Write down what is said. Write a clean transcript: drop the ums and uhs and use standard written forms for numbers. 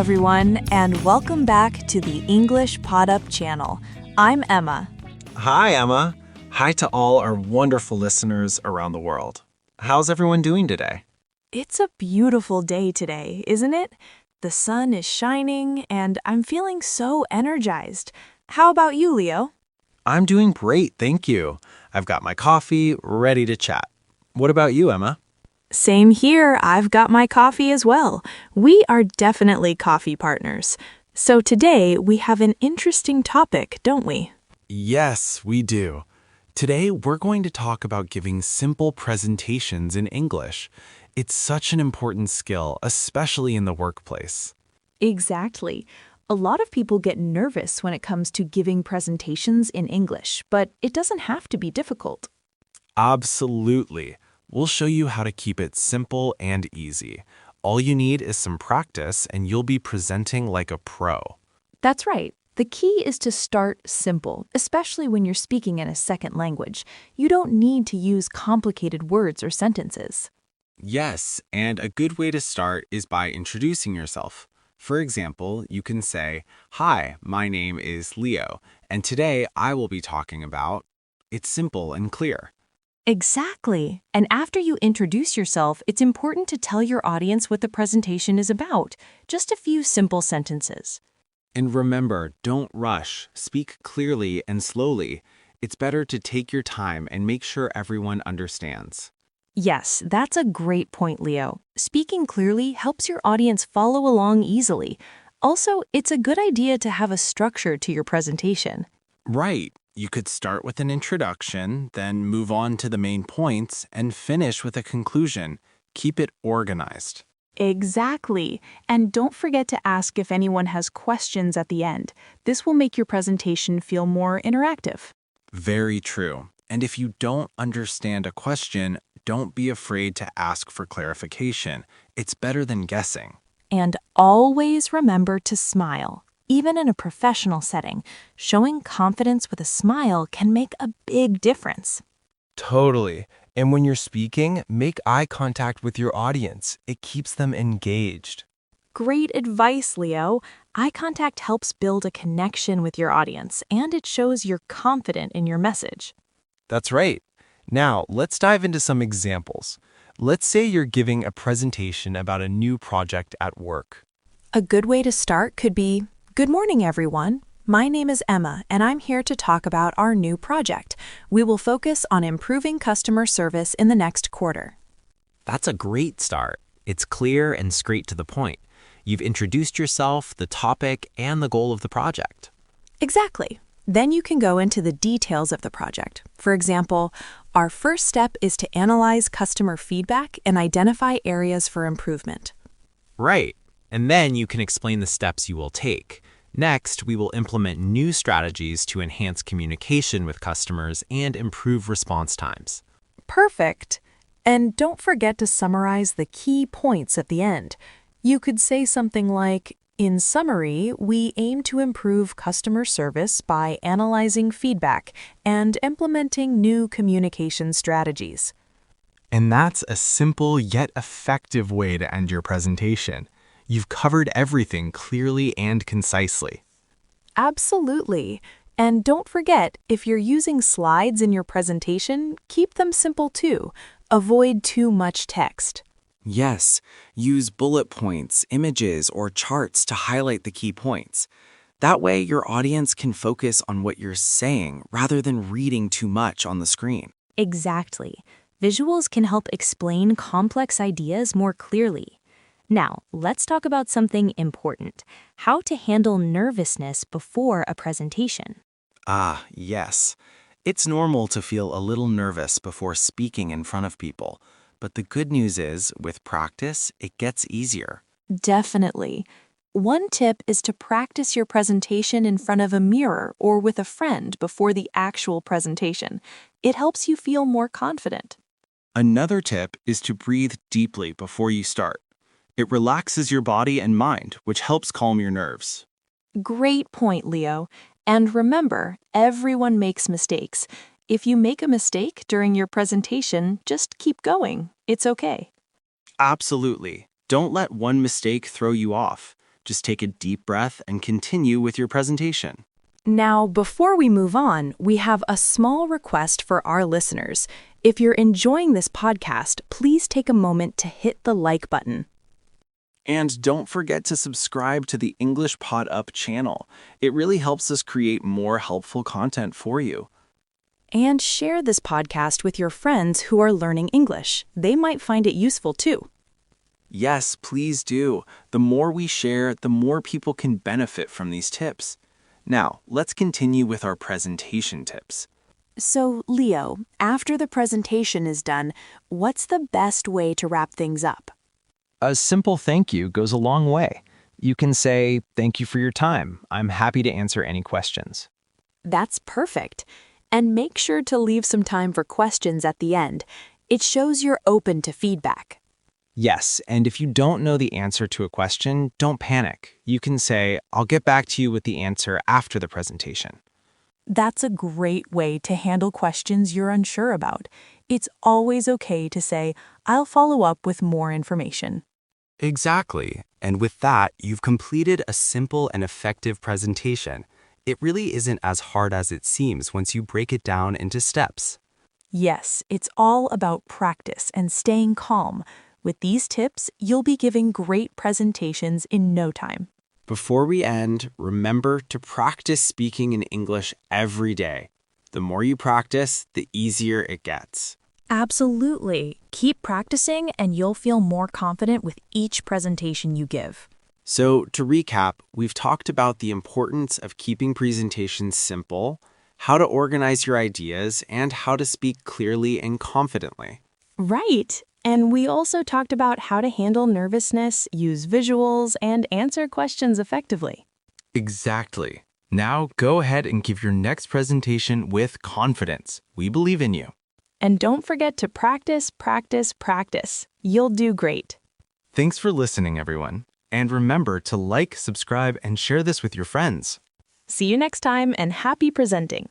everyone, and welcome back to the English Pod Up channel. I'm Emma. Hi, Emma. Hi to all our wonderful listeners around the world. How's everyone doing today? It's a beautiful day today, isn't it? The sun is shining, and I'm feeling so energized. How about you, Leo? I'm doing great, thank you. I've got my coffee, ready to chat. What about you, Emma? Same here. I've got my coffee as well. We are definitely coffee partners. So today we have an interesting topic, don't we? Yes, we do. Today, we're going to talk about giving simple presentations in English. It's such an important skill, especially in the workplace. Exactly. A lot of people get nervous when it comes to giving presentations in English, but it doesn't have to be difficult. Absolutely. We'll show you how to keep it simple and easy. All you need is some practice, and you'll be presenting like a pro. That's right. The key is to start simple, especially when you're speaking in a second language. You don't need to use complicated words or sentences. Yes, and a good way to start is by introducing yourself. For example, you can say, "Hi, my name is Leo, and today I will be talking about..." It's simple and clear. Exactly. And after you introduce yourself, it's important to tell your audience what the presentation is about. Just a few simple sentences. And remember, don't rush. Speak clearly and slowly. It's better to take your time and make sure everyone understands. Yes, that's a great point, Leo. Speaking clearly helps your audience follow along easily. Also, it's a good idea to have a structure to your presentation. Right. You could start with an introduction, then move on to the main points, and finish with a conclusion. Keep it organized. Exactly. And don't forget to ask if anyone has questions at the end. This will make your presentation feel more interactive. Very true. And if you don't understand a question, don't be afraid to ask for clarification. It's better than guessing. And always remember to smile. Even in a professional setting, showing confidence with a smile can make a big difference. Totally. And when you're speaking, make eye contact with your audience. It keeps them engaged. Great advice, Leo. Eye contact helps build a connection with your audience, and it shows you're confident in your message. That's right. Now, let's dive into some examples. Let's say you're giving a presentation about a new project at work. A good way to start could be, "Good morning, everyone. My name is Emma, and I'm here to talk about our new project. We will focus on improving customer service in the next quarter." That's a great start. It's clear and straight to the point. You've introduced yourself, the topic, and the goal of the project. Exactly. Then you can go into the details of the project. For example, our first step is to analyze customer feedback and identify areas for improvement. Right. And then you can explain the steps you will take. Next, we will implement new strategies to enhance communication with customers and improve response times. Perfect. And don't forget to summarize the key points at the end. You could say something like, "In summary, we aim to improve customer service by analyzing feedback and implementing new communication strategies." And that's a simple yet effective way to end your presentation. You've covered everything clearly and concisely. Absolutely. And don't forget, if you're using slides in your presentation, keep them simple too. Avoid too much text. Yes, use bullet points, images, or charts to highlight the key points. That way, your audience can focus on what you're saying rather than reading too much on the screen. Exactly. Visuals can help explain complex ideas more clearly. Now, let's talk about something important: how to handle nervousness before a presentation. Ah, yes. It's normal to feel a little nervous before speaking in front of people. But the good news is, with practice, it gets easier. Definitely. One tip is to practice your presentation in front of a mirror or with a friend before the actual presentation. It helps you feel more confident. Another tip is to breathe deeply before you start. It relaxes your body and mind, which helps calm your nerves. Great point, Leo. And remember, everyone makes mistakes. If you make a mistake during your presentation, just keep going. It's okay. Absolutely. Don't let one mistake throw you off. Just take a deep breath and continue with your presentation. Now, before we move on, we have a small request for our listeners. If you're enjoying this podcast, please take a moment to hit the like button. And don't forget to subscribe to the English Pod Up channel. It really helps us create more helpful content for you. And share this podcast with your friends who are learning English. They might find it useful too. Yes, please do. The more we share, the more people can benefit from these tips. Now, let's continue with our presentation tips. So, Leo, after the presentation is done, what's the best way to wrap things up? A simple thank you goes a long way. You can say, "Thank you for your time. I'm happy to answer any questions." That's perfect. And make sure to leave some time for questions at the end. It shows you're open to feedback. Yes, and if you don't know the answer to a question, don't panic. You can say, "I'll get back to you with the answer after the presentation." That's a great way to handle questions you're unsure about. It's always okay to say, "I'll follow up with more information." Exactly. And with that, you've completed a simple and effective presentation. It really isn't as hard as it seems once you break it down into steps. Yes, it's all about practice and staying calm. With these tips, you'll be giving great presentations in no time. Before we end, remember to practice speaking in English every day. The more you practice, the easier it gets. Absolutely. Keep practicing and you'll feel more confident with each presentation you give. So, to recap, we've talked about the importance of keeping presentations simple, how to organize your ideas, and how to speak clearly and confidently. Right. And we also talked about how to handle nervousness, use visuals, and answer questions effectively. Exactly. Now go ahead and give your next presentation with confidence. We believe in you. And don't forget to practice, practice, practice. You'll do great. Thanks for listening, everyone. And remember to like, subscribe, and share this with your friends. See you next time and happy presenting.